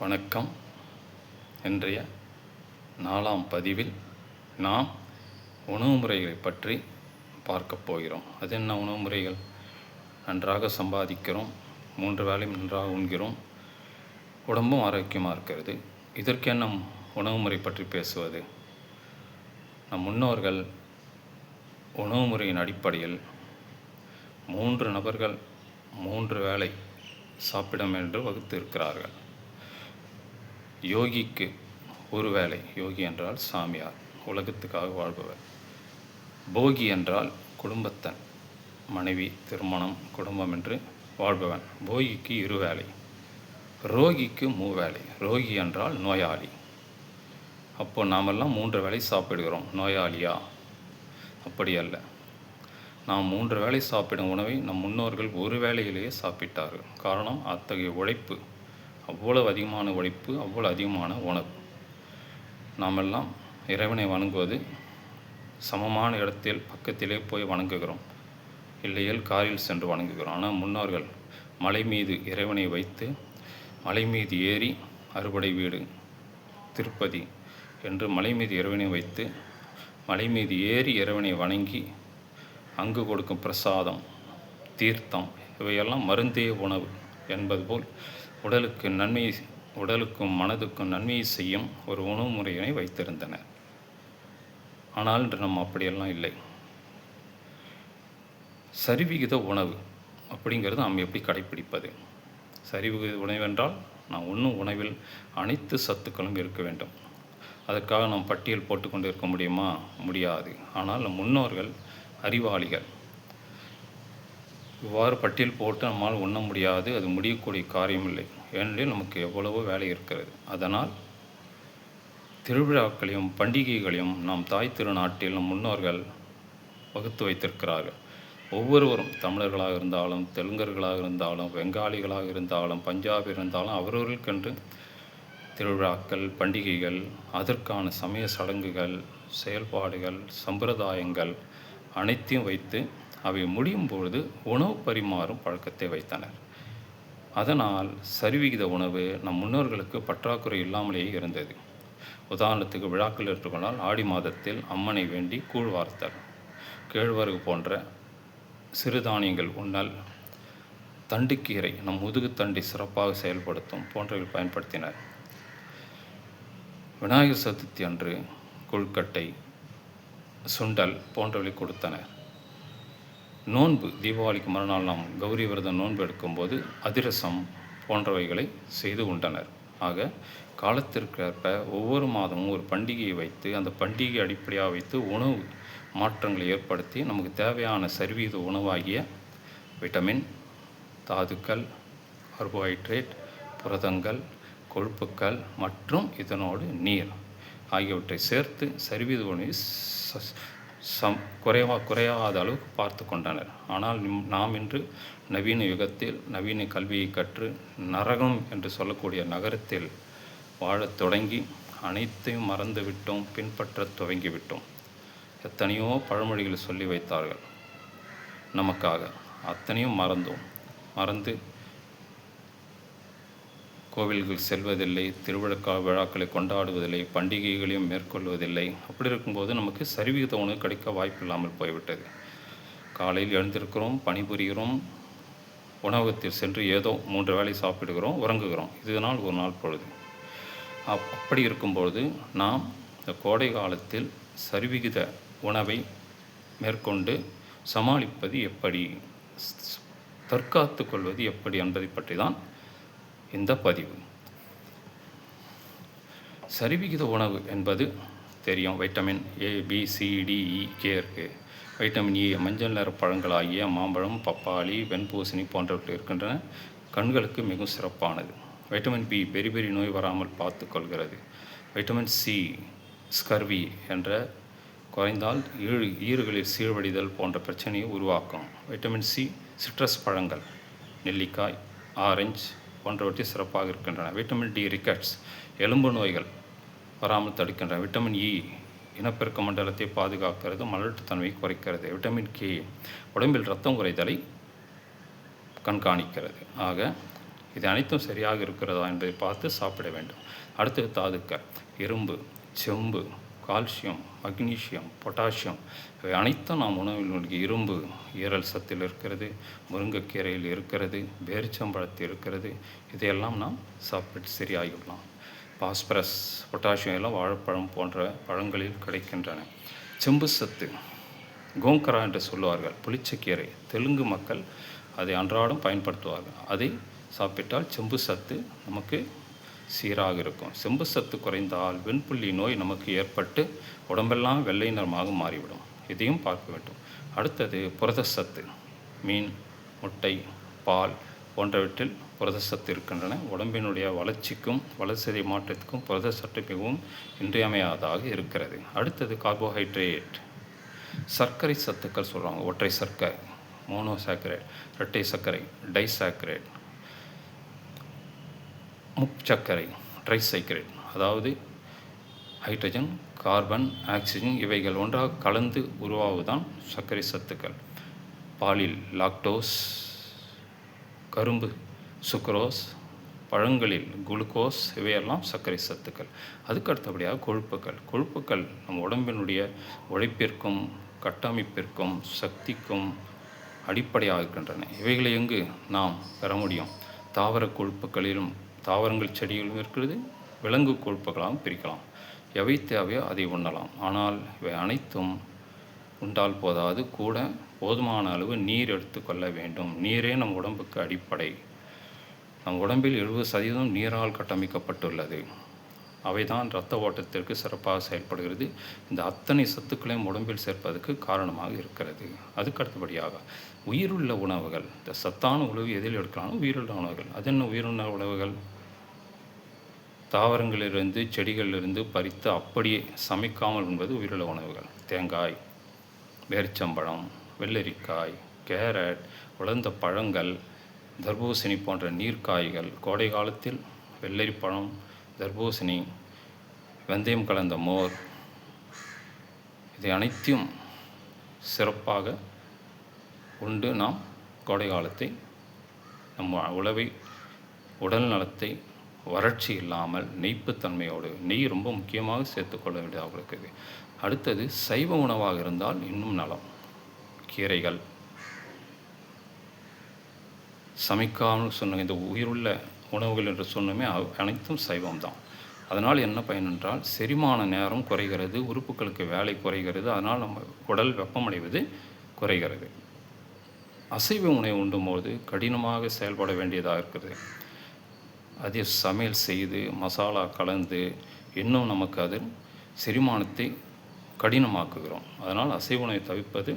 வணக்கம். இன்றைய 4ஆம் பதிவில் நாம் உணவு முறைகளை பற்றி பார்க்கப் போகிறோம். அது என்ன உணவு முறைகள்? நன்றாக சம்பாதிக்கிறோம், 3 வேளையும் நன்றாக உண்கிறோம், உடம்பும் ஆரோக்கியமாக இருக்கிறது. இதற்கு என்ன உணவு முறை பற்றி பேசுவது? நம் முன்னோர்கள் உணவு முறையின் அடிப்படையில் 3 நபர்கள் 3 வேளை சாப்பிடும் என்று வகுத்து இருக்கிறார்கள். யோகிக்கு ஒரு வேளை, யோகி என்றால் சாமியார், உலகத்துக்காக வாழ்பவர். போகி என்றால் குடும்பத்தன், மனைவி, திருமணம், குடும்பம் என்று வாழ்பவன். போகிக்கு 2 வேளை. ரோகிக்கு 3 வேளை. ரோகி என்றால் நோயாளி. அப்போ நாமெல்லாம் 3 வேளை சாப்பிடுகிறோம். நோயாளியா? அப்படி அல்ல. நாம் 3 வேளை சாப்பிடும் உணவை நம் முன்னோர்கள் ஒரு வேளையிலேயே சாப்பிட்டார்கள். காரணம், அத்தகைய உழைப்பு, அவ்வளவு அதிகமான உழைப்பு, அவ்வளவு அதிகமான உணவு. நாமெல்லாம் இறைவனை வணங்குவது சமமான இடத்தில் பக்கத்திலே போய் வணங்குகிறோம், இல்லையேல் காரில் சென்று வணங்குகிறோம். ஆனால் முன்னோர்கள் மலை மீது இறைவனை வைத்து, மலை மீது ஏறி, அறுபடை வீடு திருப்பதி என்று மலை மீது இறைவனை வைத்து, மலை மீது ஏறி இறைவனை வணங்கி, அங்கு கொடுக்கும் பிரசாதம், தீர்த்தம் இவையெல்லாம் மருந்தே உணவு என்பது போல் உடலுக்கு நன்மை, உடலுக்கும் மனதுக்கும் நன்மையை செய்யும் ஒரு உணவு முறையினை வைத்திருந்தனர். ஆனால் இன்று நம்ம அப்படியெல்லாம் இல்லை. சரிவிகித உணவு அப்படிங்கிறது நாம் எப்படி கடைப்பிடிப்பது? சரிவிகித உணவென்றால் நாம் உண்ணும் உணவில் அனைத்து சத்துக்களும் இருக்க வேண்டும். அதற்காக நாம் பட்டியல் போட்டுக்கொண்டு இருக்க முடியுமா? முடியாது. ஆனால் நம் முன்னோர்கள் அறிவாளிகள். இவ்வாறு பட்டியல் போட்டு நம்மால் உண்ண முடியாது, அது முடியக்கூடிய காரியமில்லை. ஏனெனில் நமக்கு எவ்வளவோ வேலை இருக்கிறது. அதனால் திருவிழாக்களையும் பண்டிகைகளையும் நாம் தாய் திருநாட்டில் நம் முன்னோர்கள் வகுத்து வைத்திருக்கிறார்கள். ஒவ்வொருவரும் தமிழர்களாக இருந்தாலும், தெலுங்கர்களாக இருந்தாலும், பெங்காலிகளாக இருந்தாலும், பஞ்சாபி இருந்தாலும், அவரவர்களுக்கென்று திருவிழாக்கள், பண்டிகைகள், அதற்கான சமய சடங்குகள், செயல்பாடுகள், சம்பிரதாயங்கள் அனைத்தையும் வைத்து அவை முடியும் பொழுது உணவு பரிமாறும் பழக்கத்தை வைத்தனர். அதனால் சரிவிகித உணவு நம் முன்னோர்களுக்கு பற்றாக்குறை இல்லாமலேயே இருந்தது. உதாரணத்துக்கு விழாக்கள் எடுத்துக்கொண்டால், ஆடி மாதத்தில் அம்மனை வேண்டி கூழ் வார்த்தல், கேழ்வரகு போன்ற சிறுதானியங்கள் உண்ணல், தண்டுக்கீரை நம் முதுகு தண்டை சிறப்பாக செயல்படுத்தும் போன்றவை பயன்படுத்தினர். விநாயகர் சதுர்த்தி அன்று கொழுக்கட்டை, சுண்டல் போன்றவை கொடுத்தனர். நோன்பு, தீபாவளிக்கு மறுநாள் நாம் கௌரி விரதம் நோன்பு எடுக்கும்போது அதிரசம் போன்றவைகளை செய்து உண்டனர். ஆக காலத்திற்கேற்ப ஒவ்வொரு மாதமும் ஒரு பண்டிகையை வைத்து, அந்த பண்டிகையை அடிப்படையாக வைத்து உணவு மாற்றங்களை ஏற்படுத்தி நமக்கு தேவையான சரிவிகித உணவாகிய விட்டமின், தாதுக்கள், கார்போஹைட்ரேட், புரதங்கள், கொழுப்புக்கள் மற்றும் இதனோடு நீர் ஆகியவற்றை சேர்த்து சரிவிகித உணவை குறையாத அளவுக்கு பார்த்து கொண்டனர். ஆனால் நாம் இன்று நவீன யுகத்தில் நவீன கல்வியை கற்று நரகம் என்று சொல்லக்கூடிய நகரத்தில் வாழத் தொடங்கி அனைத்தையும் மறந்துவிட்டோம், பின்பற்ற துவங்கிவிட்டோம். எத்தனையோ பழமொழிகள் சொல்லி வைத்தார்கள் நமக்காக, அத்தனையும் மறந்து கோவில்கள் செல்வதில்லை, விழாக்களை கொண்டாடுவதில்லை, பண்டிகைகளையும் மேற்கொள்வதில்லை. அப்படி இருக்கும்போது நமக்கு சரிவிகித உணவு கிடைக்க வாய்ப்பு இல்லாமல் போய்விட்டது. காலையில் எழுந்திருக்கிறோம், பணிபுரிகிறோம், உணவகத்தில் சென்று ஏதோ 3 வேளை சாப்பிடுகிறோம், உறங்குகிறோம். இதனால் ஒரு நாள் பொழுது. அப்படி இருக்கும்பொழுது நாம் இந்த கோடை காலத்தில் சரிவிகித உணவை மேற்கொண்டு சமாளிப்பது எப்படி, தற்காத்து கொள்வது எப்படி என்பதை பற்றி தான் இந்த பதிவு. சரிவிகித உணவு என்பது தெரியும். Vitamin A, B, C, D, E, K இருக்கு. வைட்டமின் இ மஞ்சள் நிற பழங்களாகிய மாம்பழம், பப்பாளி, வெண்பூசணி போன்றவற்றில் இருக்கின்றன. கண்களுக்கு மிகவும் சிறப்பானது. வைட்டமின் பி பெரி நோய் வராமல் பார்த்து கொள்கிறது. வைட்டமின் சி ஸ்கர்வி என்ற குறைந்தால் ஈறுகளில் சீழ்வடிதல் போன்ற பிரச்சனையை உருவாக்கும். வைட்டமின் சி சிட்ரஸ் பழங்கள், நெல்லிக்காய், ஆரஞ்சு போன்றவற்றை சிறப்பாக இருக்கின்றன. வைட்டமின் டி ரிக்கட்ஸ் எலும்பு நோய்கள் வராமல் தடுக்கின்றன. வைட்டமின் இ இனப்பெருக்க மண்டலத்தை பாதுகாக்கிறது, மலட்டுத்தன்மையை குறைக்கிறது. விட்டமின் கே உடம்பில் இரத்தம் குறைதலை கண்காணிக்கிறது. ஆக இது அனைத்தும் சரியாக இருக்கிறதா என்பதை பார்த்து சாப்பிட வேண்டும். அடுத்தது தாதுக்கள்: இரும்பு, செம்பு, கால்சியம், மக்னீசியம், பொட்டாசியம் இவை அனைத்தும் நாம் உணவில் இரும்பு ஈரல் சத்தில் இருக்கிறது, முருங்கைக்கீரையில் இருக்கிறது, பேரிச்சம்பழத்தில் இருக்கிறது. இதையெல்லாம் நாம் சாப்பிட்டு சரியாகிவிடலாம். பாஸ்பரஸ், பொட்டாசியம் எல்லாம் வாழைப்பழம் போன்ற பழங்களில் கிடைக்கின்றன. செம்பு சத்து கோங்கரா என்று சொல்லுவார்கள். புளிச்சக்கீரை தெலுங்கு மக்கள் அதை அன்றாடம் பயன்படுத்துவார்கள். அதை சாப்பிட்டால் செம்பு சத்து நமக்கு சீராக இருக்கும். செம்பு சத்து குறைந்தால் வெண்புள்ளி நோய் நமக்கு ஏற்பட்டு உடம்பெல்லாம் வெள்ளை நிறமாக மாறிவிடும். இதையும் பார்க்க வேண்டும். அடுத்தது புரதச்சத்து: மீன், முட்டை, பால் போன்றவற்றில் புரதச்சத்து இருக்கின்றன. உடம்பினுடைய வளர்ச்சிக்கும் வளர்சிதை மாற்றத்துக்கும் புரதச்சத்து மிகவும் இன்றியமையாததாக இருக்கிறது. அடுத்தது கார்போஹைட்ரேட்: சர்க்கரை சத்துக்கள் சொல்கிறாங்க. ஒற்றை சர்க்கரை, மோனோசாக்கரைட், இரட்டை சர்க்கரை, டைசாக்கரைட், முச்சர்க்கரை, ட்ரைசைக்கரைட். அதாவது ஹைட்ரஜன், கார்பன், ஆக்சிஜன் இவைகள் ஒன்றாக கலந்து உருவாவதுதான் சர்க்கரை சத்துக்கள். பாலில் லாக்டோஸ், கரும்பு சுக்ரோஸ், பழங்களில் குளுக்கோஸ் இவையெல்லாம் சர்க்கரை சத்துக்கள். அதுக்கு அடுத்தபடியாக கொழுப்புக்கள் நம் உடம்பினுடைய உழைப்பிற்கும் கட்டமைப்பிற்கும் சக்திக்கும் அடிப்படையாக இருக்கின்றன. இவைகளை எங்கு நாம் பெற முடியும்? தாவர கொழுப்புகளிலும் தாவரங்கள் செடிகளும் இருக்கிறது, விலங்கு கொழுப்புகளாகவும் பிரிக்கலாம். எவை தேவையோ அதை உண்ணலாம். ஆனால் இவை அனைத்தும் உண்டால் போதாது, கூட போதுமான அளவு நீர் எடுத்துக்கொள்ள வேண்டும். நீரே நம் உடம்புக்கு அடிப்படை. நம் உடம்பில் 70% நீரால் கட்டமைக்கப்பட்டுள்ளது. அவைதான் இரத்த ஓட்டத்திற்கு சிறப்பாக செயல்படுகிறது. இந்த அத்தனை சத்துக்களையும் உடம்பில் சேர்ப்பதற்கு காரணமாக இருக்கிறது. அதுக்கு அடுத்தபடியாக உயிருள்ள உணவுகள். இந்த சத்தான உணவு எதில் எடுக்கலாம்? உயிருள்ள உணவுகள். அது என்ன உயிருள்ள உணவுகள்? தாவரங்களிலிருந்து செடிகளிலிருந்து பறித்து அப்படியே சமைக்காமல் என்பது உயிருள்ள உணவுகள். தேங்காய், பேரிச்சம்பழம், வெள்ளரிக்காய், கேரட், உலர்ந்த பழங்கள், தர்பூசணி போன்ற நீர்க்காய்கள். கோடை காலத்தில் வெள்ளரிப்பழம், தர்பூசணி, வெந்தயம் கலந்த மோர் இதை அனைத்தையும் சிறப்பாக உண்டு நாம் கோடை காலத்தை நம் உடல் நலத்தை வறட்சி இல்லாமல் நெய்ப்புத்தன்மையோடு, நெய் ரொம்ப முக்கியமாக சேர்த்துக்கொள்ள வேண்டியதாக இருக்குது. அடுத்தது சைவ உணவாக இருந்தால் இன்னும் நலம். கீரைகள் சமைக்காமல் சொன்ன இந்த உயிருள்ள உணவுகள் என்று சொன்னோமே அனைத்தும் சைவம்தான். அதனால் என்ன பயன் என்றால் செரிமான நேரம் குறைகிறது, உறுப்புகளுக்கு வேலை குறைகிறது, அதனால் நம்ம உடல் வெப்பமடைவது குறைகிறது. அசைவ உணவு உண்டும்போது கடினமாக செயல்பட வேண்டியதாக இருக்குது. அதை சமையல் செய்து மசாலா கலந்து இன்னும் நமக்கு அது செரிமானத்தை கடினமாக்குகிறோம். அதனால் அசைவ உணவை தவிர்ப்பது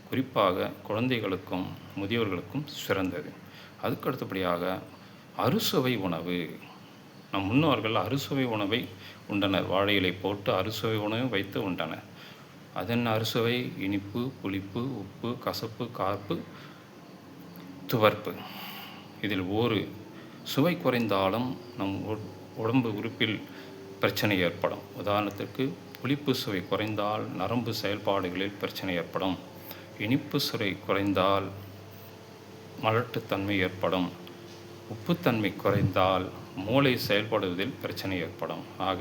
குறிப்பாக குழந்தைகளுக்கும் முதியோர்களுக்கும் சிறந்தது. அதுக்கு அடுத்தபடியாக அறுசுவை உணவு. நம் முன்னோர்கள் அறுசுவை உணவை உண்டனர். வாழை இலை போட்டு அறுசுவை உணவை வைத்து உண்டனர். அதென்ன அறுசுவை? இனிப்பு, புளிப்பு, உப்பு, கசப்பு, கார்ப்பு, துவர்ப்பு. இதில் ஒரு சுவை குறைந்தாலும் நம் உடம்பு உறுப்பில் பிரச்சனை ஏற்படும். உதாரணத்துக்கு புளிப்பு சுவை குறைந்தால் நரம்பு செயல்பாடுகளில் பிரச்சனை ஏற்படும். இனிப்பு சுவை குறைந்தால் மலட்டுத்தன்மை ஏற்படும். உப்புத்தன்மை குறைந்தால் மூளை செயல்படுவதில் பிரச்சனை ஏற்படும். ஆக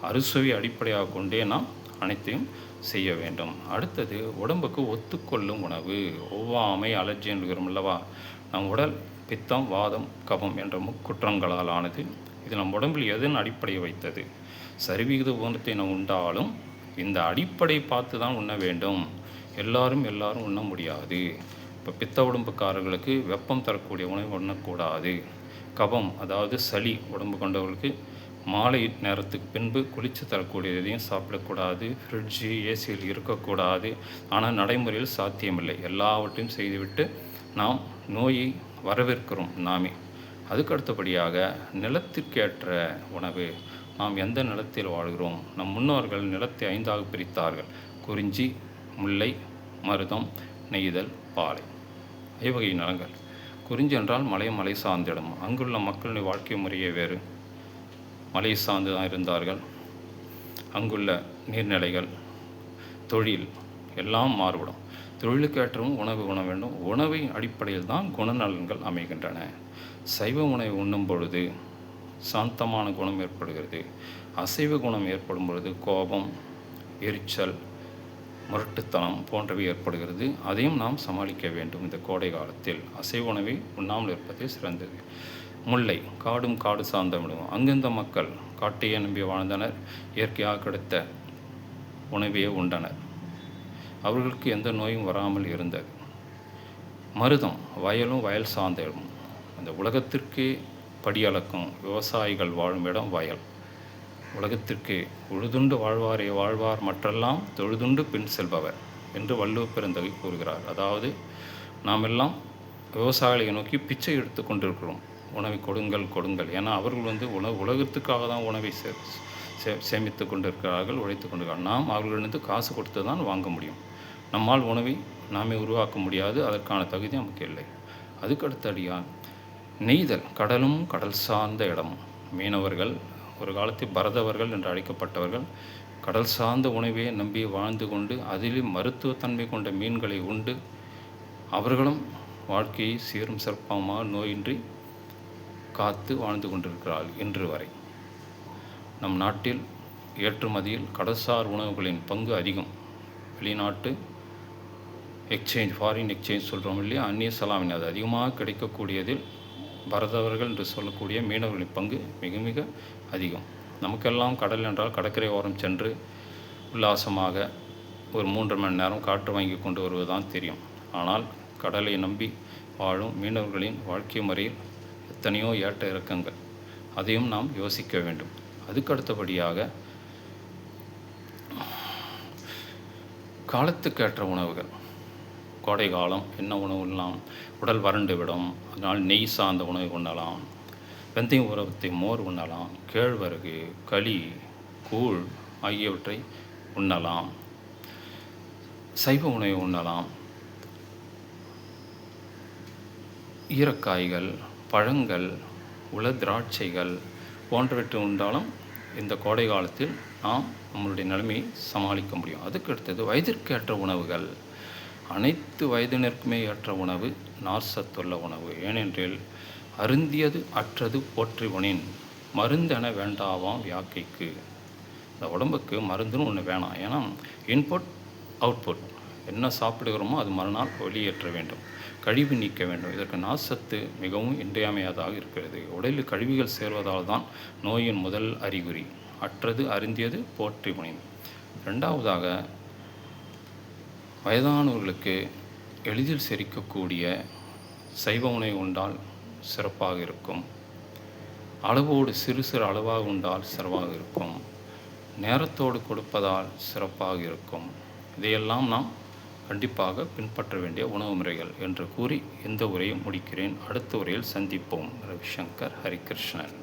அறுசுவை அடிப்படையாக கொண்டே நாம் அனைத்தையும் செய்ய வேண்டும். அடுத்தது உடம்புக்கு ஒத்துக்கொள்ளும் உணவு. ஒவ்வாமை, அலர்ஜி என்கிறோம் அல்லவா? நம் உடல் பித்தம், வாதம், கபம் என்ற முக்குற்றங்களால் ஆனது. இது நம் உடம்பில் எதன் அடிப்படையை வைத்தது? சரிவிகித உணத்தை நாம் உண்டாலும் இந்த அடிப்படை பார்த்து தான் உண்ண வேண்டும். எல்லாரும் உண்ண முடியாது. இப்போ பித்த உடம்புக்காரர்களுக்கு வெப்பம் தரக்கூடிய உணவு உண்ணக்கூடாது. கபம் அதாவது சளி உடம்பு கொண்டவர்களுக்கு மாலை நேரத்துக்கு பின்பு குளித்து தரக்கூடியதையும் சாப்பிடக்கூடாது. ஃப்ரிட்ஜு, ஏசியில் இருக்கக்கூடாது. ஆனால் நடைமுறையில் சாத்தியமில்லை. எல்லாவற்றையும் செய்துவிட்டு நாம் நோயை வரவேற்கிறோம் நாமே. அதுக்கு அடுத்தபடியாக நிலத்திற்கேற்ற உணவு. நாம் எந்த நிலத்தில் வாழ்கிறோம்? நம் முன்னோர்கள் நிலத்தை 5ஆக பிரித்தார்கள். குறிஞ்சி, முல்லை, மருதம், நெய்தல், பாலை. ஐவகை நிலங்கள். குறிஞ்சி என்றால் மலை சார்ந்திடம். அங்குள்ள மக்களுடைய வாழ்க்கை முறையே வேறு. மலை சார்ந்து தான் இருந்தார்கள். அங்குள்ள நீர்நிலைகள், தொழில் எல்லாம் மாறுபடும். தொழிலுக்கேற்றவும் உணவு உண்ண வேண்டும். உணவின் அடிப்படையில் தான் குணநலன்கள் அமைகின்றன. சைவ உணவை உண்ணும் பொழுது சாந்தமான குணம் ஏற்படுகிறது. அசைவ குணம் ஏற்படும் பொழுது கோபம், எரிச்சல், முரட்டுத்தனம் போன்றவை ஏற்படுகிறது. அதையும் நாம் சமாளிக்க வேண்டும். இந்த கோடை காலத்தில் அசைவ உணவை உண்ணாமல் இருப்பது சிறந்தது. முல்லை, காடும் காடு சார்ந்த விடுவோம். அங்கிருந்த மக்கள் காட்டையே நம்பி வாழ்ந்தனர். இயற்கையாக கிடைத்த உணவையே உண்டனர். அவர்களுக்கு எந்த நோயும் வராமல் இருந்தது. மருதம், வயலும் வயல் சார்ந்த இடம். அந்த உலகத்திற்கே படியளக்கும் விவசாயிகள் வாழும் இடம் வயல். உலகத்திற்கு உழுதுண்டு வாழ்வாரே வாழ்வார், மற்றெல்லாம் தொழுதுண்டு பின் செல்பவர் என்று வள்ளுவ பெருந்தகை கூறுகிறார். அதாவது நாம் எல்லாம் விவசாயிகளை நோக்கி பிச்சை எடுத்து கொண்டிருக்கிறோம். உணவை கொடுங்கள் கொடுங்கள். ஏன்னா அவர்கள் உலகத்துக்காக தான் உணவை சேமித்து கொண்டிருக்கிறார்கள், உழைத்து கொண்டிருக்கிறார்கள். நாம் அவர்களிடந்து காசு கொடுத்து தான் வாங்க முடியும். நம்மால் உணவை நாமே உருவாக்க முடியாது. அதற்கான தகுதி நமக்கு இல்லை. அதுக்கு அடுத்தடியாக நெய்தல், கடலும் கடல் சார்ந்த இடமும். மீனவர்கள் ஒரு காலத்தில் பரதவர்கள் என்று அழைக்கப்பட்டவர்கள் கடல் சார்ந்த உணவையே நம்பி வாழ்ந்து கொண்டு அதிலும் மருத்துவத்தன்மை கொண்ட மீன்களை உண்டு அவர்களும் வாழ்க்கையை சீரும் சிறப்பமாக நோயின்றி காத்து வாழ்ந்து கொண்டிருக்கிறார்கள் இன்று வரை. நம் நாட்டில் ஏற்றுமதியில் கடல்சார் உணவுகளின் பங்கு அதிகம். வெளிநாட்டு ஃபாரின் எக்ஸ்சேஞ்ச் சொல்கிறோம் இல்லையா, அந்நிய செலாவணி அது அதிகமாக கிடைக்கக்கூடியதில் பரதவர்கள் என்று சொல்லக்கூடிய மீனவர்களின் பங்கு மிக மிக அதிகம். நமக்கெல்லாம் கடல் என்றால் கடற்கரை ஓரம் சென்று உல்லாசமாக ஒரு 3 மணி நேரம் காற்று வாங்கி கொண்டு வருவதுதான் தெரியும். ஆனால் கடலை நம்பி வாழும் மீனவர்களின் வாழ்க்கை முறையில் எத்தனையோ ஏற்ற இறக்கங்கள், அதையும் நாம் யோசிக்க வேண்டும். அதுக்கு அடுத்தபடியாக காலத்துக்கேற்ற உணவுகள். கோடை காலம் என்ன உணவு உண்ணலாம்? உடல் வறண்டு விடும், அதனால் நெய் சார்ந்த உணவு உண்ணலாம். வெந்தயம் உரத்தை மோர் உண்ணலாம். கேழ்வரகு, களி, கூழ் ஆகியவற்றை உண்ணலாம். சைவ உணவை உண்ணலாம். ஈரக்காய்கள், பழங்கள், திராட்சைகள் போன்றவற்றை உண்டாலும் இந்த கோடை காலத்தில் நாம் நம்மளுடைய நிலைமையை சமாளிக்க முடியும். அதுக்கு அடுத்தது வயதிற்கேற்ற உணவுகள். அனைத்து வயதினருக்குமே ஏற்ற உணவு நார்சத்துள்ள உணவு. ஏனென்றால் அருந்தியது அற்றது போற்றி உணின், மருந்தென வேண்டாவாம் யாக்கைக்கு. இந்த உடம்புக்கு மருந்துன்னு ஒன்று வேணாம். ஏன்னா இன்புட் அவுட்புட், என்ன சாப்பிடுகிறோமோ அது மறுநாள் வெளியேற்ற வேண்டும், கழிவு நீக்க வேண்டும். இதற்கு நார்சத்து மிகவும் இன்றியமையாதாக இருக்கிறது. உடலில் கழிவுகள் சேர்வதால் தான் நோயின் முதல் அறிகுறி. அற்றது அருந்தியது போற்றி உணின். ரெண்டாவதாக வயதானவர்களுக்கு எளிதில் செரிக்கக்கூடிய சைவ உணவு உண்டால் சிறப்பாக இருக்கும். அளவோடு சிறு சிறு அளவாக உண்டால் சிறப்பாக இருக்கும். நேரத்தோடு கொடுப்பதால் சிறப்பாக இருக்கும். இதையெல்லாம் நாம் கண்டிப்பாக பின்பற்ற வேண்டிய உணவு முறைகள் என்று கூறி இந்த உரையை முடிக்கிறேன். அடுத்த உரையில் சந்திப்போம். ரவிசங்கர், ஹரிகிருஷ்ணன்.